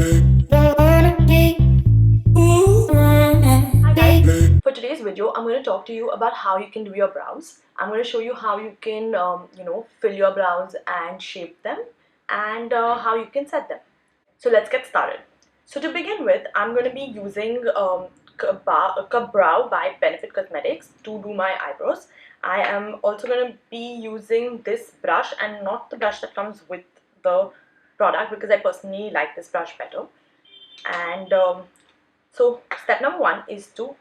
Hi guys, for today's video I'm going to talk to you about how you can do your brows. I'm going to show you how you can fill your brows and shape them, and how you can set them. So let's get started. So to begin with, I'm going to be using Cup Brow by Benefit Cosmetics to do my eyebrows. I am also going to be using this brush and not the brush that comes with the product, because I personally like this brush better. And so step number one is to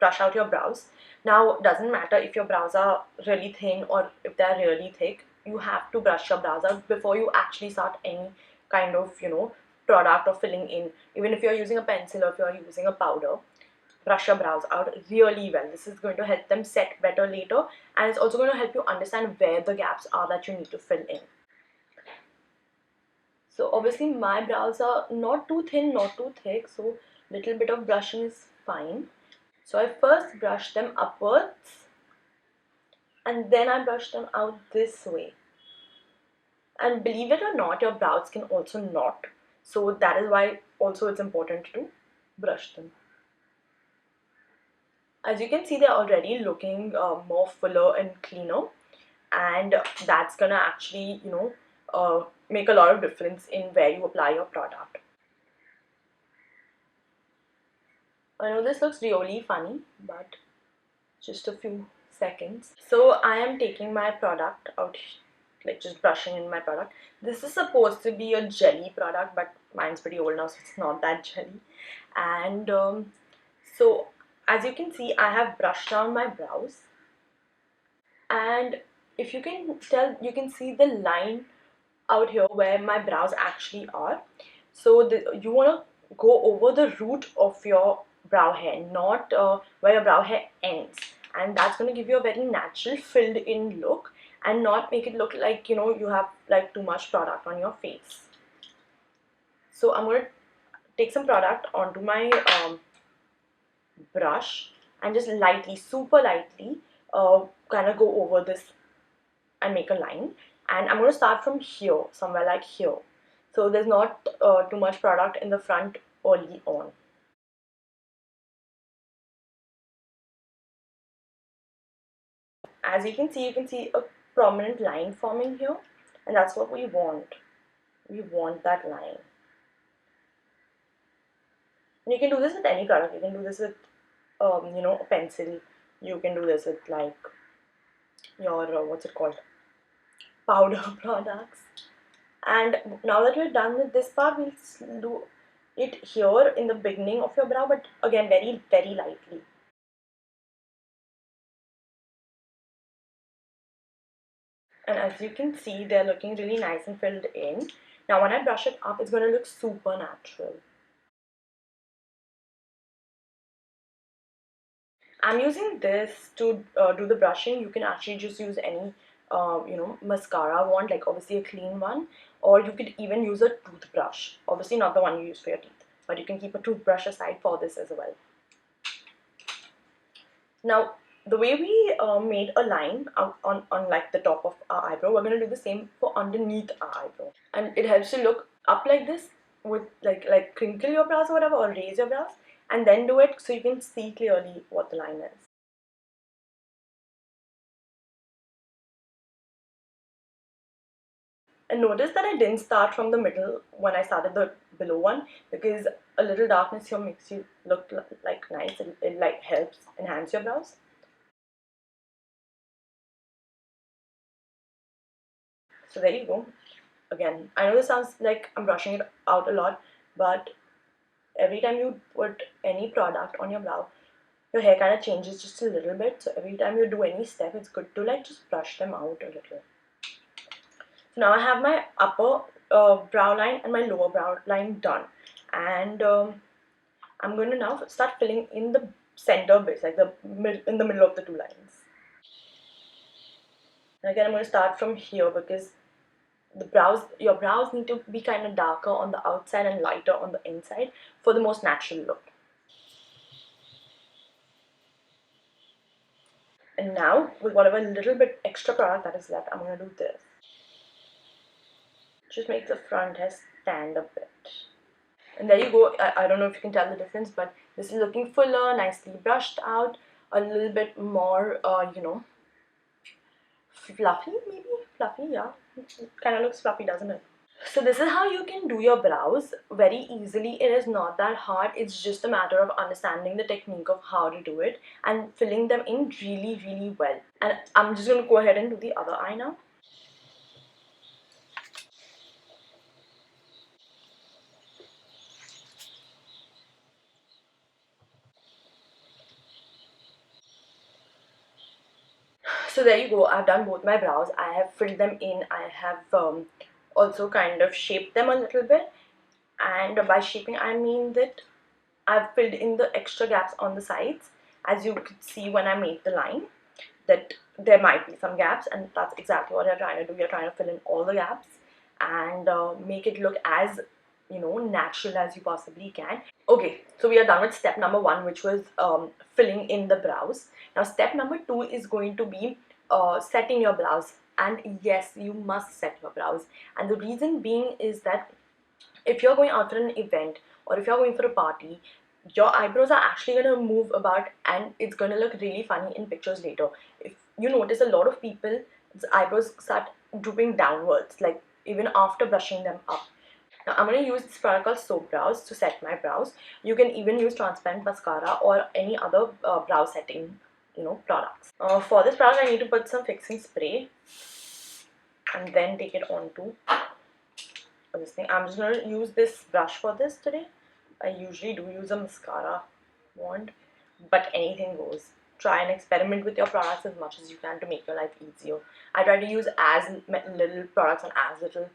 brush out your brows. Now, doesn't matter if your brows are really thin or if they're really thick, you have to brush your brows out before you actually start any kind of product or filling in. Even if you're using a pencil or if you're using a powder, brush your brows out really well. This is going to help them set better later, and it's also going to help you understand where the gaps are that you need to fill in. So obviously my brows are not too thin, not too thick, so little bit of brushing is fine. So I first brush them upwards and then I brush them out this way. And believe it or not, your brows can also knot. So that is why also it's important to brush them. As you can see, they're already looking more fuller and cleaner, and that's gonna actually make a lot of difference in where you apply your product. I know this looks really funny, but just a few seconds. So I am taking my product out, like just brushing in my product. This is supposed to be a jelly product, but mine's pretty old now, so it's not that jelly. And so as you can see, I have brushed down my brows, and if you can tell, you can see the line out here where my brows actually are. So you want to go over the root of your brow hair, not where your brow hair ends, and that's going to give you a very natural filled in look and not make it look like you have like too much product on your face. So I'm going to take some product onto my brush and just lightly, super lightly, kind of go over this and make a line. And I'm going to start from here, somewhere like here, so there's not too much product in the front early on. As you can see a prominent line forming here, and that's what we want. We want that line. And you can do this with any product. You can do this with a pencil. You can do this with like your what's it called, powder products. And now that we're done with this part, we'll do it here in the beginning of your brow, but again very very lightly. And as you can see, they're looking really nice and filled in. Now when I brush it up, it's going to look super natural. I'm using this to do the brushing. You can actually just use any mascara wand, like obviously a clean one, or you could even use a toothbrush. Obviously not the one you use for your teeth, but you can keep a toothbrush aside for this as well. Now, the way we made a line out on like the top of our eyebrow, we're going to do the same for underneath our eyebrow. And it helps to look up like this with like crinkle your brows or whatever, or raise your brows, and then do it so you can see clearly what the line is. And notice that I didn't start from the middle when I started the below one, because a little darkness here makes you look like nice. It like helps enhance your brows. So there you go. Again, I know this sounds like I'm brushing it out a lot, but every time you put any product on your brow, your hair kind of changes just a little bit. So every time you do any step, it's good to like just brush them out a little. So now I have my upper brow line and my lower brow line done, and I'm going to now start filling in the center bits, like in the middle of the two lines. And again, I'm going to start from here, because your brows need to be kind of darker on the outside and lighter on the inside for the most natural look. And now, with whatever little bit extra product that is left, I'm going to do this. Just make the front hair stand a bit. And there you go. I don't know if you can tell the difference, but this is looking fuller, nicely brushed out, a little bit more, fluffy maybe? Fluffy, yeah. It kind of looks fluffy, doesn't it? So this is how you can do your brows very easily. It is not that hard. It's just a matter of understanding the technique of how to do it and filling them in really, really well. And I'm just going to go ahead and do the other eye now. So there you go. I've done both my brows. I have filled them in. I have also kind of shaped them a little bit. And by shaping, I mean that I've filled in the extra gaps on the sides. As you could see when I made the line, that there might be some gaps, and that's exactly what you're trying to do. You're trying to fill in all the gaps and make it look as, natural as you possibly can. Okay, so we are done with step number one, which was filling in the brows. Now step number two is going to be setting your brows. And yes, you must set your brows, and the reason being is that if you're going out for an event or if you're going for a party, your eyebrows are actually going to move about and it's going to look really funny in pictures later. If you notice, a lot of people's eyebrows start drooping downwards, like even after brushing them up. Now I'm going to use this product called Soap Brows to set my brows. You can even use transparent mascara or any other brow setting, products. For this product, I need to put some fixing spray and then take it onto this thing. I'm just going to use this brush for this today. I usually do use a mascara wand, but anything goes. Try and experiment with your products as much as you can to make your life easier. I try to use as little products and as little,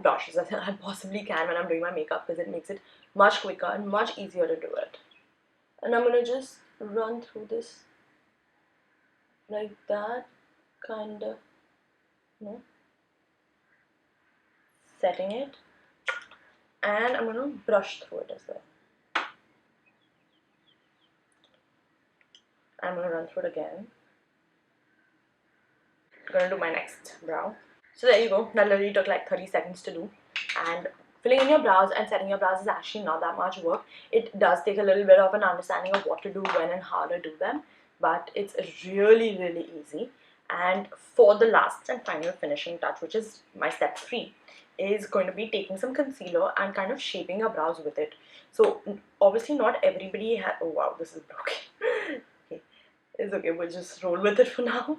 brushes as I possibly can when I'm doing my makeup, because it makes it much quicker and much easier to do it. And I'm going to just run through this like that, kind of, setting it. And I'm going to brush through it as well. I'm going to run through it again. I'm going to do my next brow. So there you go. That literally took like 30 seconds to do. And filling in your brows and setting your brows is actually not that much work. It does take a little bit of an understanding of what to do, when and how to do them. But it's really, really easy. And for the last and final finishing touch, which is my step 3, is going to be taking some concealer and kind of shaping your brows with it. So obviously not everybody has... Oh wow, this is broken. Okay. It's okay, we'll just roll with it for now.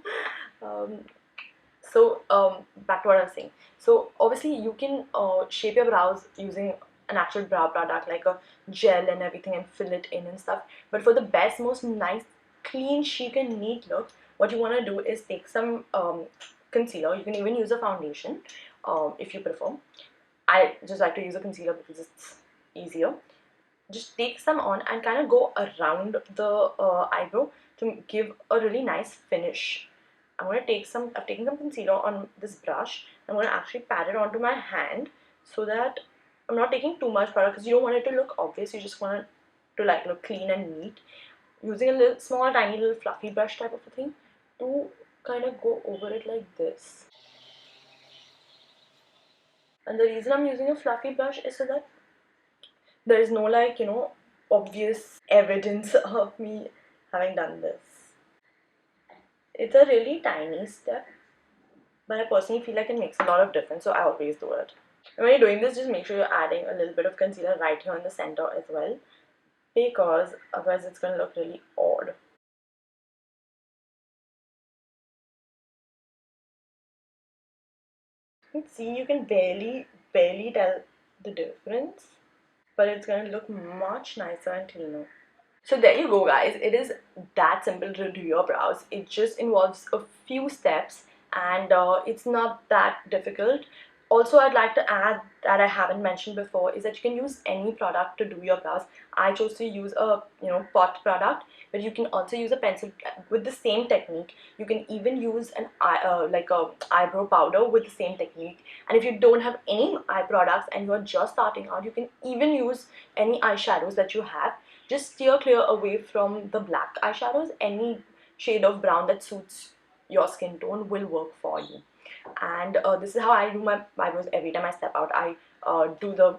Back to what I was saying. So obviously you can shape your brows using an actual brow product like a gel and everything and fill it in and stuff. But for the best, most nice, clean, chic and neat look, what you want to do is take some concealer. You can even use a foundation if you prefer. I just like to use a concealer because it's easier. Just take some on and kind of go around the eyebrow to give a really nice finish. I've taken some concealer on this brush. I'm going to actually pat it onto my hand so that I'm not taking too much product, because you don't want it to look obvious. You just want it to like look clean and neat. Using a little small, tiny little fluffy brush type of a thing to kind of go over it like this. And the reason I'm using a fluffy brush is so that there is no obvious evidence of me having done this. It's a really tiny step, but I personally feel like it makes a lot of difference, so I always do it. And when you're doing this, just make sure you're adding a little bit of concealer right here in the center as well, because otherwise it's going to look really odd. See, you can barely tell the difference, but it's going to look much nicer and cleaner. So there you go, guys. It is that simple to do your brows. It just involves a few steps, and it's not that difficult. Also, I'd like to add that I haven't mentioned before is that you can use any product to do your brows. I chose to use a pot product, but you can also use a pencil with the same technique. You can even use an like a eyebrow powder with the same technique. And if you don't have any eye products and you're just starting out, you can even use any eyeshadows that you have. Just steer clear away from the black eyeshadows. Any shade of brown that suits your skin tone will work for you. And this is how I do my eyebrows every time I step out. I do the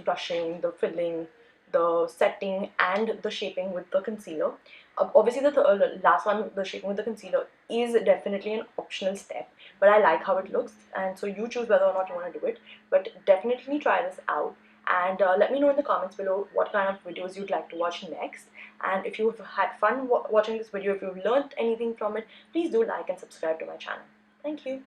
brushing, the filling, the setting, and the shaping with the concealer. Obviously, the last one, the shaping with the concealer, is definitely an optional step, but I like how it looks, and so you choose whether or not you want to do it. But definitely try this out, and let me know in the comments below what kind of videos you'd like to watch next. And if you've had fun watching this video, if you've learned anything from it, please do like and subscribe to my channel. Thank you.